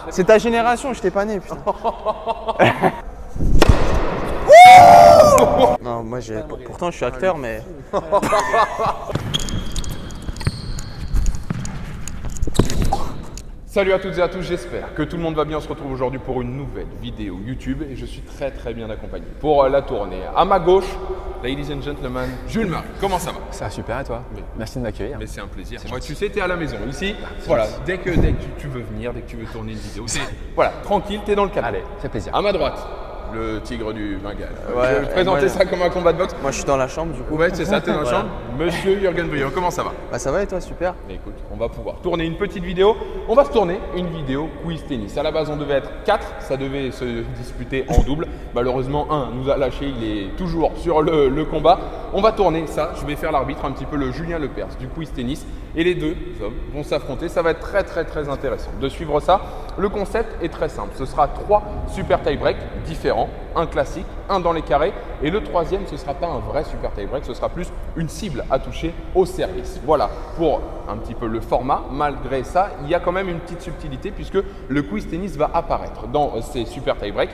C'est ta génération, je t'ai pas né, putain. Non, moi j'ai. Pourtant, je suis acteur, mais. Salut à toutes et à tous, j'espère que tout le monde va bien. On se retrouve aujourd'hui pour une nouvelle vidéo YouTube et je suis très bien accompagné pour la tournée. À ma gauche, ladies and gentlemen, Jules Marie. Comment ça va? Ça va super et toi? Merci de m'accueillir. Mais c'est un plaisir. Moi, tu sais, tu es à la maison. Ici, voilà, dès que tu veux venir, dès que tu veux tourner une vidéo, voilà, tranquille, tu es dans le cadre. Allez, c'est plaisir. À ma droite, le tigre du Bengale. Ouais, je vais présenter ça comme un combat de boxe. Moi, je suis dans la chambre, du coup. Ouais, c'est ça, tu es dans la chambre. Monsieur Jürgen Briand, comment ça va? Bah, ça va et toi, super. Mais écoute, on va pouvoir tourner une petite vidéo. On va se tourner une vidéo quiz tennis. À la base, on devait être 4. Ça devait se disputer en double. Malheureusement, un nous a lâché. Il est toujours sur le combat. On va tourner ça. Je vais faire l'arbitre, un petit peu le Julien Lepers du quiz tennis. Et les deux hommes vont s'affronter. Ça va être très intéressant de suivre ça. Le concept est très simple. Ce sera 3 super tie-break différents. Un classique, un dans les carrés. Et le troisième, ce ne sera pas un vrai super tie-break. Ce sera plus une cible à toucher au service. Voilà pour un petit peu le format. Malgré ça, il y a quand même une petite subtilité puisque le quiz tennis va apparaître dans ces super tie-break.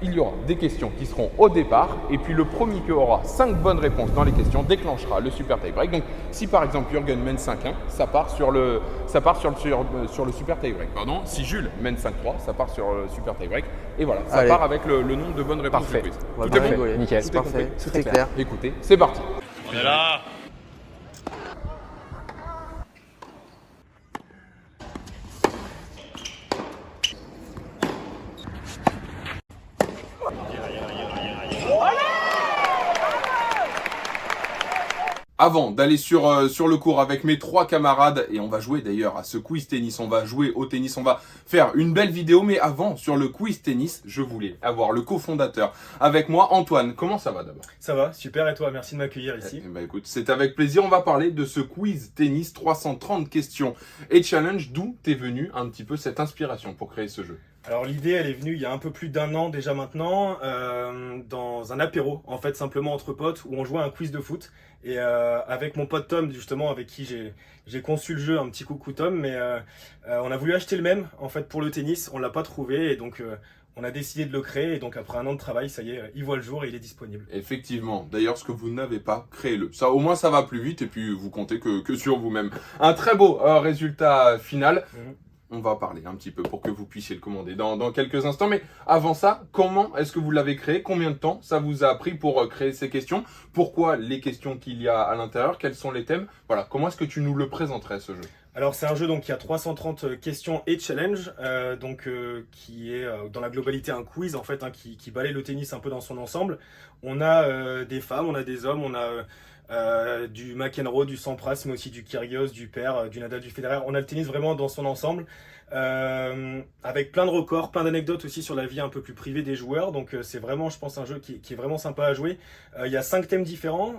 Il y aura des questions qui seront au départ et puis le premier qui aura 5 bonnes réponses dans les questions déclenchera le super tie-break. Donc si par exemple Jürgen mène 5-1, ça part sur le super tie-break. Pardon. Si Jules mène 5-3, ça part sur le super tie-break. Et voilà, ça part avec le nombre de bonnes réponses. Parfait. Tout est bon. Nickel. C'est parfait, tout est clair. Écoutez, c'est parti. On est là. Avant d'aller sur le cours avec mes 3 camarades, et on va jouer d'ailleurs à ce quiz tennis, on va jouer au tennis, on va faire une belle vidéo, mais avant, sur le quiz tennis, je voulais avoir le cofondateur avec moi, Antoine. Comment ça va d'abord? Ça va, super, et toi? Merci de m'accueillir ici. Bah écoute, c'est avec plaisir, on va parler de ce quiz tennis, 330 questions et challenge. D'où t'es venu un petit peu cette inspiration pour créer ce jeu? Alors l'idée, elle est venue il y a un peu plus d'1 an déjà maintenant, dans un apéro, en fait, simplement entre potes, où on jouait à un quiz de foot. Et avec mon pote Tom, justement, avec qui j'ai conçu le jeu, un petit coucou Tom, mais on a voulu acheter le même, en fait, pour le tennis, on l'a pas trouvé, et donc on a décidé de le créer, et donc après 1 an de travail, ça y est, il voit le jour et il est disponible. Effectivement. D'ailleurs, ce que vous n'avez pas, créez-le. Ça, au moins, ça va plus vite, et puis vous comptez que sur vous-même. Un très beau résultat final. On va parler un petit peu pour que vous puissiez le commander dans quelques instants. Mais avant ça, comment est-ce que vous l'avez créé? Combien de temps ça vous a pris pour créer ces questions? Pourquoi les questions qu'il y a à l'intérieur? Quels sont les thèmes? Voilà, comment est-ce que tu nous le présenterais, ce jeu? Alors c'est un jeu donc qui a 330 questions et challenge, qui est dans la globalité un quiz en fait, qui balaye le tennis un peu dans son ensemble. On a des femmes, on a des hommes, on a du McEnroe, du Sampras, mais aussi du Kyrgios, du Per, du Nadal, du Federer. On a le tennis vraiment dans son ensemble, avec plein de records, plein d'anecdotes aussi sur la vie un peu plus privée des joueurs. Donc c'est vraiment, je pense, un jeu qui est vraiment sympa à jouer. Il y a 5 thèmes différents,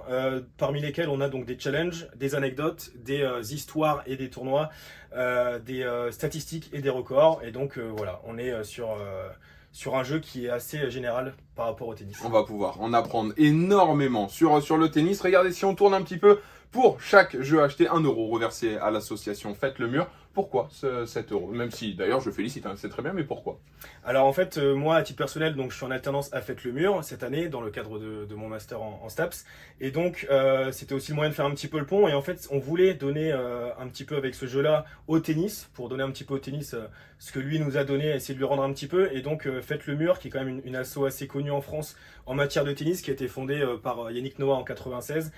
parmi lesquels on a donc des challenges, des anecdotes, des histoires et des tournois, des statistiques et des records. Et donc voilà, on est sur un jeu qui est assez général par rapport au tennis. On va pouvoir en apprendre énormément sur le tennis. Regardez, si on tourne un petit peu, pour chaque jeu acheté, 1 euro reversé à l'association Faites le Mur. Pourquoi 7 euros? Même si, d'ailleurs, je félicite, hein, c'est très bien, mais pourquoi? Alors en fait, moi, à titre personnel, donc je suis en alternance à Faites le Mur cette année, dans le cadre de mon master en STAPS. Et donc, c'était aussi le moyen de faire un petit peu le pont. Et en fait, on voulait donner un petit peu avec ce jeu-là au tennis, pour donner un petit peu au tennis ce que lui nous a donné, essayer de lui rendre un petit peu. Et donc, Faites le Mur, qui est quand même une asso assez connue en France en matière de tennis, qui a été fondée par Yannick Noah en 96,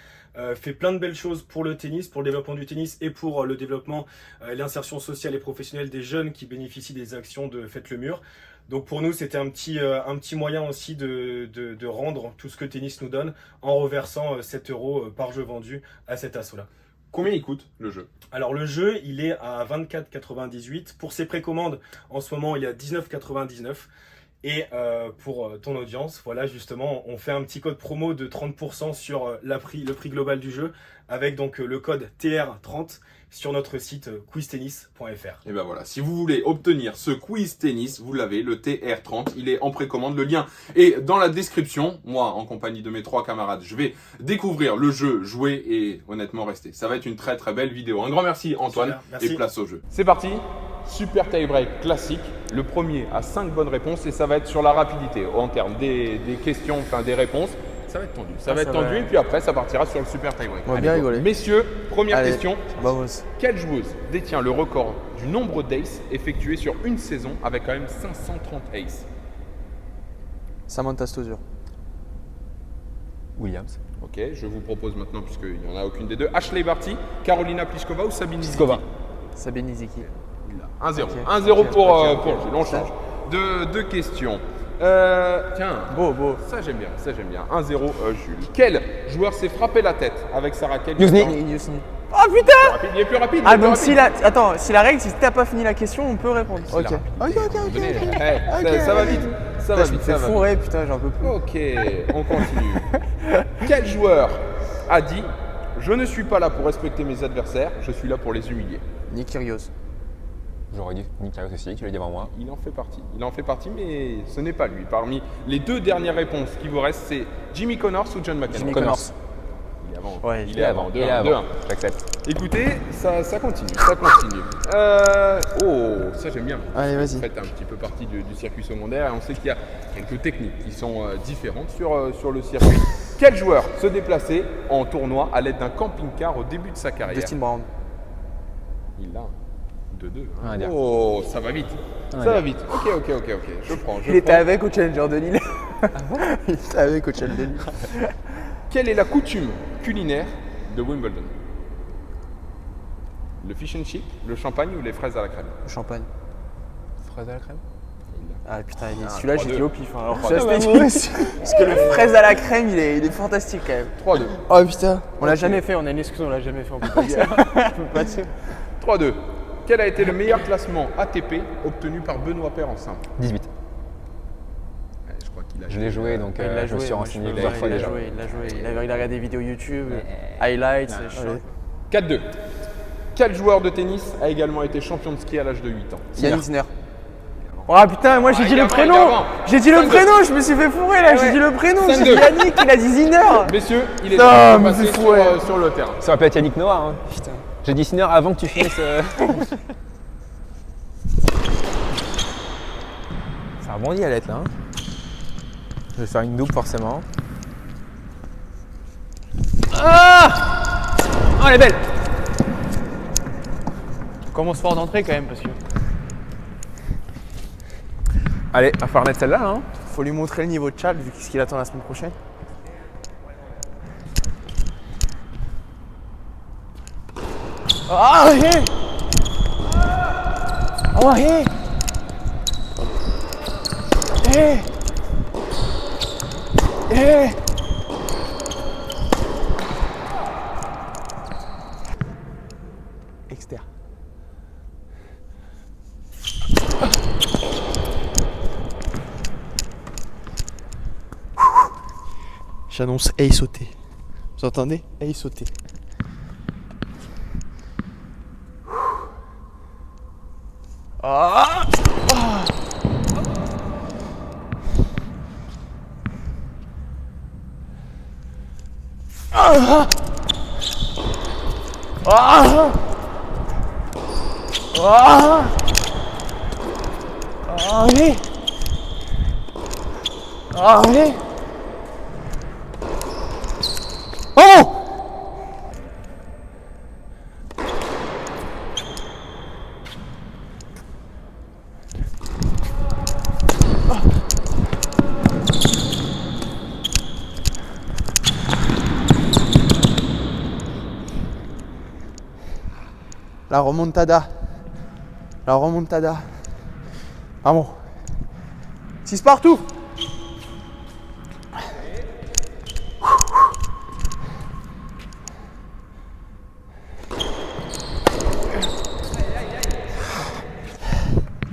fait plein de belles choses pour le tennis, pour le développement du tennis et pour le développement et l'insertion sociale et professionnelle des jeunes qui bénéficient des actions de Faites le Mur. Donc pour nous, c'était un petit moyen aussi de rendre tout ce que le tennis nous donne en reversant 7 euros par jeu vendu à cet asso-là. Combien il coûte le jeu? Alors le jeu, il est à 24,98. Pour ses précommandes, en ce moment, il est à 19,99. Et pour ton audience, voilà, justement, on fait un petit code promo de 30% sur le prix global du jeu, avec donc le code TR30 sur notre site quiztennis.fr. Et ben voilà, si vous voulez obtenir ce quiz tennis, vous l'avez, le TR30, il est en précommande, le lien est dans la description. Moi, en compagnie de mes 3 camarades, je vais découvrir le jeu, jouer et honnêtement rester. Ça va être une très belle vidéo. Un grand merci Antoine. Super, merci. Et place au jeu. C'est parti, super tie-break classique. Le premier a 5 bonnes réponses et ça va être sur la rapidité en termes des questions, enfin des réponses. Ça va être tendu. Ça va être tendu et puis après, ça partira sur le super tie-break. On va bien rigoler. Messieurs, première Allez, question. vamos. Quelle joueuse détient le record du nombre d'aces effectués sur une saison avec quand même 530 aces? Samantha Stosur. Williams. Ok, je vous propose maintenant, puisqu'il n'y en a aucune des deux, Ashley Barty, Carolina Pliskova ou Sabine Pliskova. Sabine Niziki. 1-0. Ok. 1-0 Ok, pour ok, Jules. ok. On change. Deux questions. Tiens, Beau. ça j'aime bien, 1-0 Jules. Quel joueur s'est frappé la tête avec sa raquette? Yuzny. Yusni. Oh putain! Il est plus rapide. Ah donc si la... Attends, si la règle, si t'as pas fini la question, on peut répondre. Ok. Ça va vite. Ça va Je me vite. fais Ça va vite. fourrer, putain, j'en peux plus. Ok, on continue. Quel joueur a dit « Je ne suis pas là pour respecter mes adversaires, je suis là pour les humilier ». Nick Kyrgios. J'aurais dit Nick Kyrgios aussi, qui l'a dit avant moi. Il en fait partie, mais ce n'est pas lui. Parmi les deux dernières réponses qui vous restent, c'est Jimmy Connors ou John McEnroe? Jimmy Connors. Connors. Il est avant. Ouais, il est avant. 2-1. J'accepte. Écoutez, ça continue. Ça j'aime bien. Allez, vas-y. Vous faites un petit peu partie du circuit secondaire et on sait qu'il y a quelques techniques qui sont différentes sur le circuit. Quel joueur se déplaçait en tournoi à l'aide d'un camping-car au début de sa carrière? Justin Brown. Il a 2-2. On va dire. Oh, ça va vite. On va Ça va dire. vite. Ok. Je prends. Il était avec au Challenger de Lille. Il était avec au Challenger de Lille. Quelle est la coutume culinaire de Wimbledon? Le fish and chip, le champagne ou les fraises à la crème? Le champagne. Fraise à la crème. Ah putain, celui-là j'ai 3-2. dit au pif. Hein. Alors, 3-2. celui-là, c'était dit. Parce que le fraise à la crème, il est fantastique quand même. 3-2. Oh putain. On l'a Ok. jamais fait, on a une excuse, on l'a jamais fait. On peut pas dire. On peut pas dire. 3-2. Quel a été le meilleur classement ATP obtenu par Benoît Paire en simple? 18. Je crois qu'il a Je l'ai joué, donc Il l'a je me joué, suis moi, renseigné je peux plusieurs le fois dire, déjà. Il l'a joué. Il a regardé des vidéos YouTube, highlights. Ouais. 4-2. Quel joueur de tennis a également été champion de ski à l'âge de 8 ans? Yannick Sinner. Oh putain, moi j'ai dit le prénom. J'ai dit le 5-2. prénom, je me suis fait fourrer là. J'ai dit le prénom. J'ai 5-2. dit Yannick, il a dit Sinner. Messieurs, il est Non, temps de mais passer c'est fou, ouais. sur le terrain. Ça va pas être Yannick Noah. Hein. Putain. J'ai dit Sinner avant que tu finisses. Ça rebondit à l'être là. Hein. Je vais faire une double forcément. Ah! Oh, elle est belle! Commence fort d'entrée quand même parce que Allez, va falloir mettre celle-là. Hein. faut lui montrer le niveau de Charles vu ce qu'il attend la semaine prochaine. Ah hey! Oh hey! Hey! Hey! Externe. J'annonce ace sauté. Vous entendez? Ace sauté. Ah! Ah! Ah! Ah! Ah! Ah oui! Ah oui! Oh! La remontada. La remontada. Vamos. 6 partout.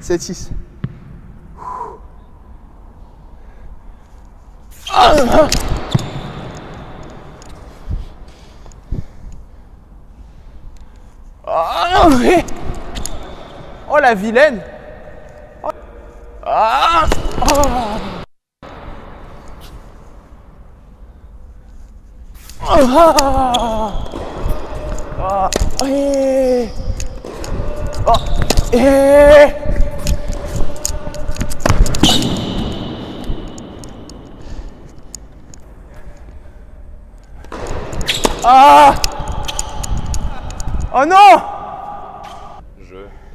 C'est 6. Oh la vilaine! Ah! Ah! Ah! Oui! Oh! Ah! Oh non!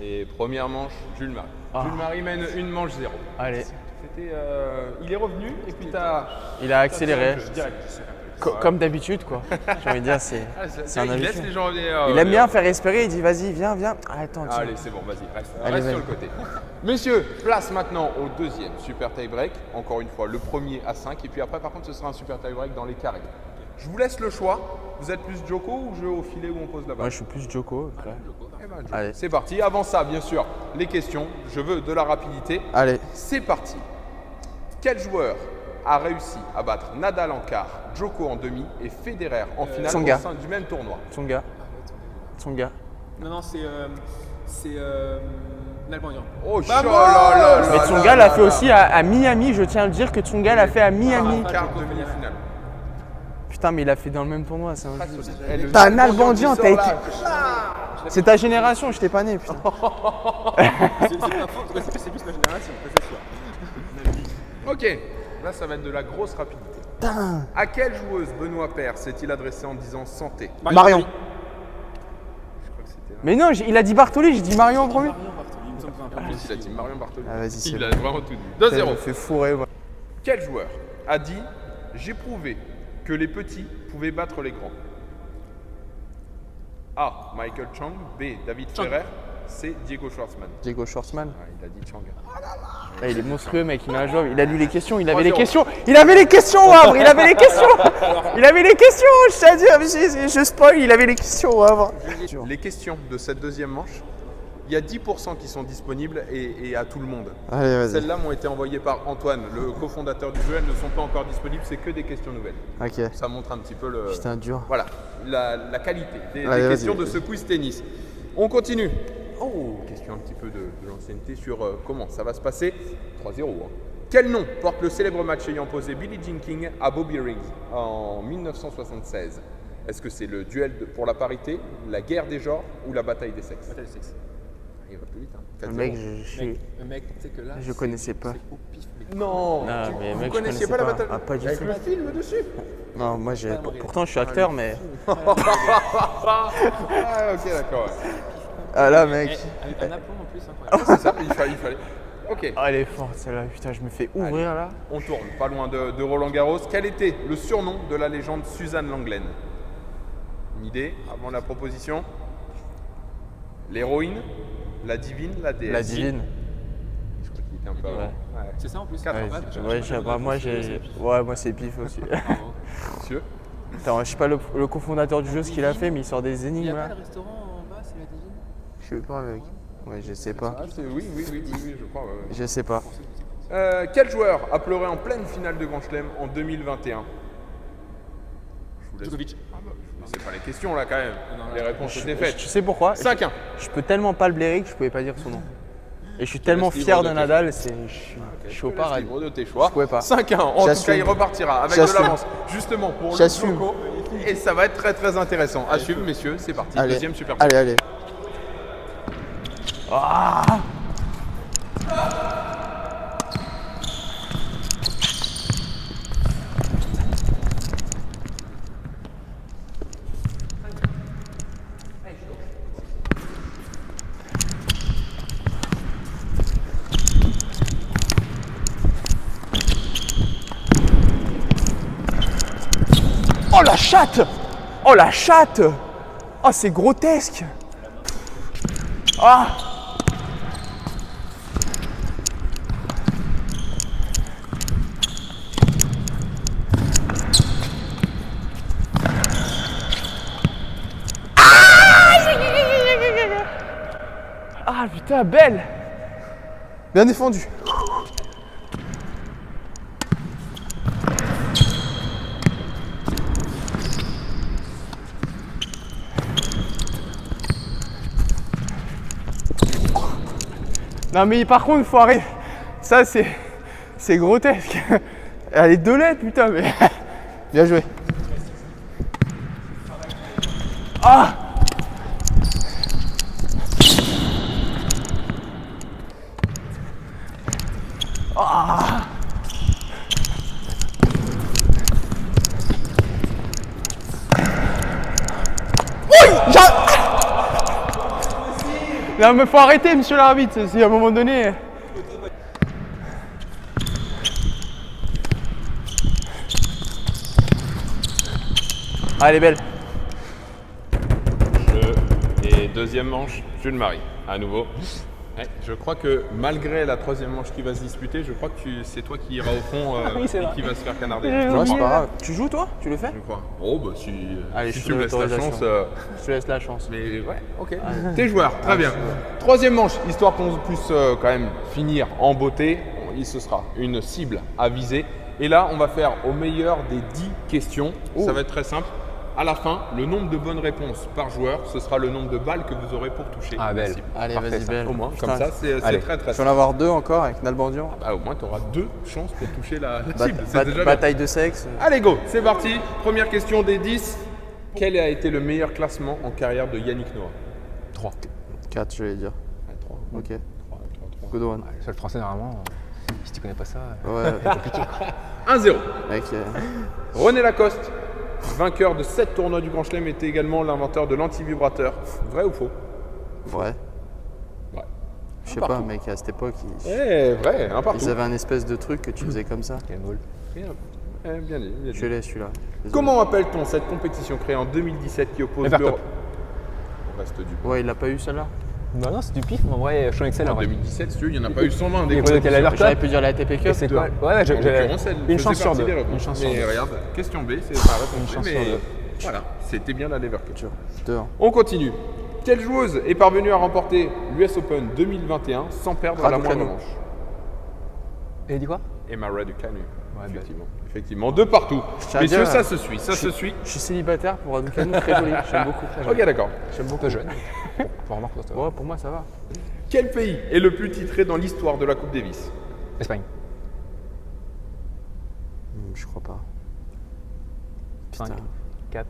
Et première manche, Jules Marie. Jules Marie mène une manche 0. Allez, C'était, il est revenu et puis il a accéléré. direct. Comme d'habitude, quoi. J'ai envie de dire, c'est un Il laisse habitué. les gens revenir. Il aime bien faire espérer, il dit vas-y, viens, viens. Ah, attends, tiens. Allez, c'est bon, vas-y, reste Allez, sur vas-y. le côté. Messieurs, place maintenant au deuxième super tie break. Encore une fois, le premier à 5. Et puis après, par contre, ce sera un super tie break dans les carrés. Je vous laisse le choix. Vous êtes plus Joko ou jeu au filet où on pose la balle? Moi, je suis plus Joko. Après. Eh ben, Joko. Allez. C'est parti. Avant ça, bien sûr, les questions. Je veux de la rapidité. Allez. C'est parti. Quel joueur a réussi à battre Nadal en quart, Djoko en demi et Federer en finale Tsonga. au sein du même tournoi? Tsonga. Tsonga. Non, c'est Nalbandian. Oh là là là Mais là Tsonga là l'a fait là. aussi à Miami, je tiens à le dire que Tsonga l'a fait à Miami. Quart de demi-finale. Putain, mais il l'a fait dans le même tournoi, c'est un jeu. Eh, le T'as un Nalbandian Nalbandian, qui t'as sort été. là. C'est ta génération, je t'ai pas né, putain. C'est pas faux, en tout cas, c'est plus ma génération, ça, c'est sûr. Ok, là ça va être de la grosse rapidité. À quelle joueuse Benoît Paire s'est-il adressé en disant santé? Marion. Je crois que c'était là. Mais non, il a dit Bartoli, j'ai dit Marion en premier. Il me semble que c'est un En peu plus, il a dit Marion Bartoli. Ah, vas-y, c'est Il bon. a vraiment tout dit. 2-0. me fait fourrer, moi. Quel joueur a dit j'ai prouvé que les petits pouvaient battre les grands? A. Michael Chang. B. David Ferrer. C. Diego Schwartzmann. Diego Schwartzmann. Ah, il a dit Chang. Ah, il est monstrueux, mec, il met un job. Il a lu les questions, il avait 3-0. les questions. Il avait les questions, Wavre, il avait les questions. Il avait les questions, je t'ai dit, je spoil, il avait les questions, Wavre. Les questions de cette deuxième manche, il y a 10% qui sont disponibles et à tout le monde. Allez, vas-y. Celles-là m'ont été envoyées par Antoine, le cofondateur du jeu. Elles ne sont pas encore disponibles, c'est que des questions nouvelles. Ok. Ça montre un petit peu le, Putain, dur. voilà, la qualité des Allez, questions vas-y. de ce quiz tennis. On continue. Oh, question un petit peu de l'ancienneté sur comment ça va se passer. 3-0. Hein. Quel nom porte le célèbre match ayant posé Billie Jean King à Bobby Riggs en 1976? Est-ce que c'est le duel pour la parité, la guerre des genres ou la bataille des sexes? Bataille de sexe. Il va plus vite. Hein. 4-0. Mec, je Mec, tu sais que là. Je connaissais pas. C'est au pif, mec. Non, Non, mais vous mec, je connaissiez connaissais pas la pas. bataille Ah, pas du avec tout. le film dessus? Non, moi, j'ai. Pourtant, je suis acteur, mais. Ah, ok, d'accord. Ouais. Ah là, mec. Avec un aplomb en plus, incroyable. C'est ça, il fallait. Ok, Ah, elle est forte, celle-là. Putain, je me fais ouvrir, là. on tourne, pas loin de Roland Garros. Quel était le surnom de la légende Suzanne Lenglen? Une idée avant la proposition? L'héroïne, la divine, la déesse? La divine. Je crois qu'il était un peu avant. Ouais. C'est ça en plus. Quatre. Ouais, moi, j'ai. Ouais, moi, c'est pif aussi. Monsieur? Attends, je sais pas le cofondateur du jeu ce qu'il a fait, mais il sort des Il n'y énigmes, a pas là. le restaurant en bas, c'est la divine? Je sais pas, mec. Ouais, je sais pas. Ah, oui, je crois. ouais. Je sais pas. Quel joueur a pleuré en pleine finale de Grand Chelem en 2021? Je vous laisse. Djokovic. C'est pas les questions là quand même. Les réponses étaient faites. Tu sais pourquoi? 5-1. Je peux tellement pas le blairer que je pouvais pas dire son nom. Et je suis tellement laisse fier libre de de Nadal, je suis au Je te laisse paradis. libre de tes choix. Je pouvais pas. 5-1. En tout J'assume. cas, il repartira avec de J'assume. l'avance justement pour le J'assume. Joko. Et ça va être très très intéressant. À suivre, messieurs. C'est parti. Allez, Deuxième super. allez, allez. Oh la chatte! Oh la chatte! Oh c'est grotesque! Ah! Ah putain, belle! Bien défendu. Non mais par contre il faut arrêter. Ça c'est grotesque. Elle est deux lettres putain mais. Bien joué. Ah! Non mais faut arrêter monsieur l'arbitre, si à un moment donné. Ah elle est belle. Et deuxième manche, Jules-Marie, à nouveau. Ouais, je crois que malgré la troisième manche qui va se disputer, je crois que c'est toi qui iras au fond Oui, c'est et vrai. qui va se faire canarder. Ouais, c'est pas grave. Tu joues toi? Tu le fais? Je crois. Oh bah si, Allez, si je tu me te laisses la l'autorisation. chance. Je te laisse la chance. Mais ouais, ok. T'es joueur, très bien. Troisième manche, histoire qu'on puisse quand même finir en beauté, ce sera une cible à viser. Et là, on va faire au meilleur des 10 questions. Ça va être très simple. À la fin, le nombre de bonnes réponses par joueur, ce sera le nombre de balles que vous aurez pour toucher Ah, la belle. cible. Allez Parfait, vas-y ça. belle. Au moins, Putain. comme ça, c'est Allez. très très Je vais en simple. avoir 2 encore avec Nalbandian. Bah, au moins, tu auras 2 chances pour toucher la cible. C'est déjà bien. Bataille de sexe. Allez, go, c'est parti. Première question des 10. Quel a été le meilleur classement en carrière de Yannick Noah? 3. 4 je vais dire. 3. Ok. 3. Good one. Le seul français, normalement, si tu connais pas ça. Ouais. 1-0. Mec, René Lacoste, vainqueur de 7 tournois du Grand Chelem, était également l'inventeur de l'antivibrateur. Vrai ou faux? vrai. Ouais. Je sais pas mec, à cette époque Vrai, un partout. ils avaient un espèce de truc que tu faisais comme ça. Quel moule. Bien, bien dit, bien dit. Je l'ai celui-là. Désolé. Comment appelle-t-on cette compétition créée en 2017 qui oppose Evertop. l'Europe au reste du Ouais il l'a pas eu celle-là. Non, non, c'est du pif, mais en vrai, je suis excellent. En 2017, si tu veux, il n'y en a pas eu 120 des Et quel compétitions. Evertop? J'aurais pu dire la ATP Cup. Et c'est quoi? Ouais, En j'avais l'occurrence, elle une faisait chance sur partie 2. des réponses. Une chance sur Mais 2. regarde, question B, c'est pas réponse Une B, chance mais sur 2. voilà, c'était bien la Lever Cup. 2. On continue. Quelle joueuse est parvenue à remporter l'US Open 2021 sans perdre la moindre Raducanu. manche? Et dis quoi? Emma Raducanu. Ouais, effectivement. Effectivement, de partout. tiens à Messieurs, dire, ça se suit, ça se suit. Je suis célibataire pour Raducanu, très joli. J'aime beaucoup. Ok, d'accord. J'aime beaucoup jeune. Pour remarquer ça. Ouais pour moi ça va. Quel pays est le plus titré dans l'histoire de la Coupe Davis? Espagne. Je crois pas. 5, Putain. 4,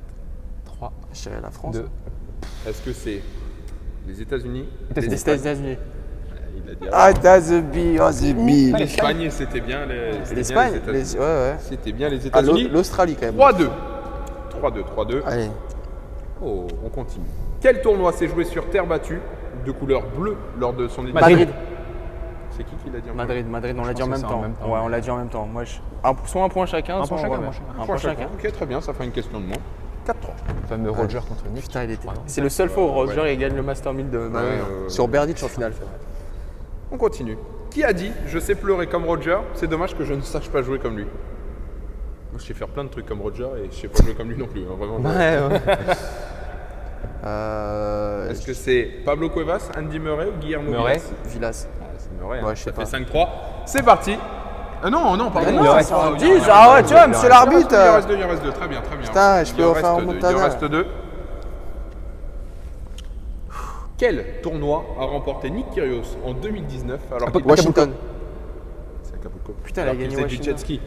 3, Je dirais la France. 2. Est-ce que c'est les États-Unis? Les États-Unis. Il a dit Ah that's the bee, oh the bee. l'Espagne, c'était bien les L'Espagne, États-Unis. ouais. C'était bien les Ah, États-Unis. l'Australie quand même. 3-2. 3-2. Allez. Oh, on continue. Quel tournoi s'est joué sur terre battue de couleur bleue lors de son édition? Madrid. C'est qui l'a dit en premier? Madrid, on l'a dit en pense même que c'est en temps. même temps. Ouais, on l'a dit en même temps. Moi, soit un point chacun, Un soit point on chacun, remet. un point chacun. Un point chacun. Ok, très bien, ça fait une question de moins. 4-3. Le fameux Roger contre Nick. Putain, il était. C'est le seul fois où Roger il gagne le Master 1000 de Madrid. Sur Berdych en finale. On continue. Qui a dit « Je sais pleurer comme Roger, c'est dommage que je ne sache pas jouer comme lui ». Moi, je sais faire plein de trucs comme Roger et je sais pas jouer comme lui non plus. Hein, vraiment. Ouais. Est-ce que c'est Pablo Cuevas, Andy Murray ou Guillermo Murray. Vilas? Villas. Ah, c'est Murray, Ouais, hein. je Ça sais pas. fait 5-3. C'est parti. Non, pardon. non, Il en reste ça deux. dit, ah ouais, tu vois, monsieur l'arbitre. Il en reste 2, il en reste 2. Très bien. Putain, je peux Il en refaire un reste deux, remontada. Il en reste 2. Quel tournoi a remporté Nick Kyrgios en 2019 alors qu'il Washington. C'est Acapulco. Putain, Alors elle a qu'il gagné faisait du Washington. jet ski.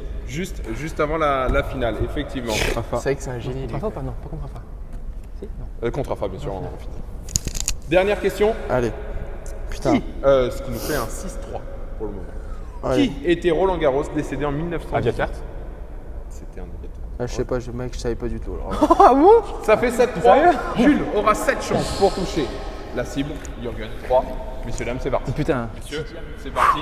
Juste avant la finale, effectivement. C'est vrai que c'est un génie. lui. Rafa ou pas? Non, pas contre Rafa. Si? Non. Contre Rafa, bien sûr. en finale. Dernière question. Allez. Putain. Ce qui nous fait un 6-3 pour le moment. Allez. Qui était Roland Garros décédé en 1918? Aviateur. C'était un aviateur. Ah, je sais pas, mec, je savais pas du tout. alors. Ça fait 7-3. Jules aura 7 chances pour toucher la cible. Jürgen 3. Messieurs, dames, c'est parti. Putain. Messieurs, c'est parti.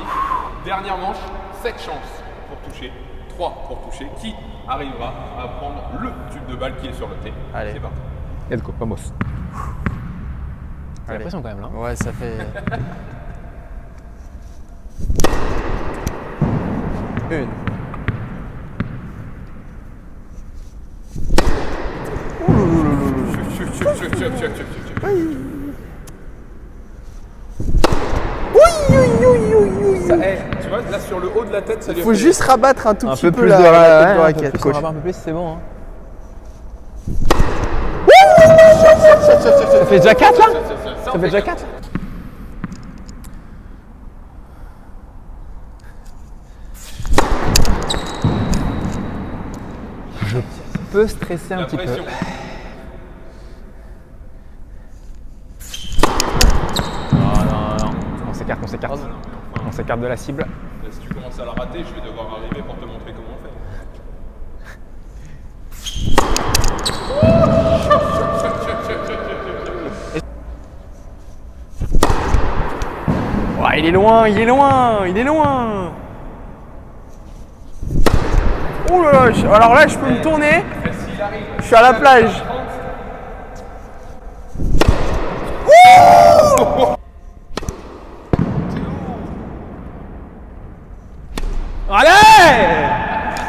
Dernière manche, 7 chances pour toucher. 3 pour toucher. Qui arrivera à prendre le tube de balle qui est sur le T? Allez. C'est parti. Edco, vamos. T'as Allez. l'impression quand même là. Ouais, ça fait. Une. Tu vois, là sur le haut de la tête, ça lui a Faut fait- juste rabattre un tout Un petit peu peu plus la de tête de un peu raquette, plus, coach. on rabat un peu plus, c'est bon. Hein. Ça fait déjà 4 là? Ça fait déjà 4? Je peux stresser un La petit peu. pression. Non. On s'écarte. On s'écarte de la cible. Là, si tu commences à la rater, je vais devoir arriver pour te montrer comment on fait. Ah, il est loin, il est loin, il est loin. Oh là là, alors là, je peux me tourner. Je suis à la plage. Allez!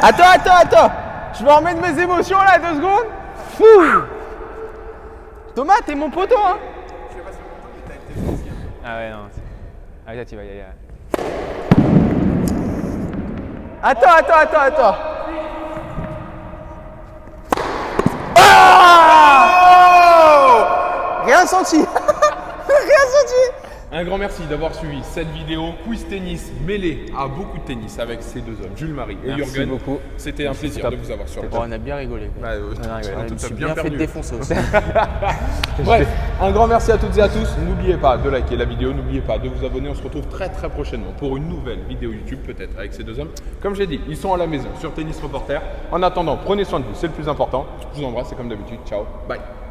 Attends. Je me remets de mes émotions là, 2 secondes. Fou. Thomas, t'es mon poteau, hein? Ah ouais, non. Ah, là, tu vas y aller. Attends. Ah! Rien senti. Rien senti. Un grand merci d'avoir suivi cette vidéo quiz tennis mêlé à beaucoup de tennis avec ces deux hommes, Jules-Marie et Merci Jürgen. beaucoup. C'était un plaisir de vous avoir sur le Oh, on a bien rigolé. Ouais, Je me t'as suis bien fait perdu. défoncer aussi. Bref, un grand merci à toutes et à tous. N'oubliez pas de liker la vidéo, n'oubliez pas de vous abonner. On se retrouve très prochainement pour une nouvelle vidéo YouTube peut-être avec ces deux hommes. Comme j'ai dit, ils sont à la maison sur Tennis Reporter. En attendant, prenez soin de vous, c'est le plus important. Je vous embrasse et comme d'habitude, ciao, bye.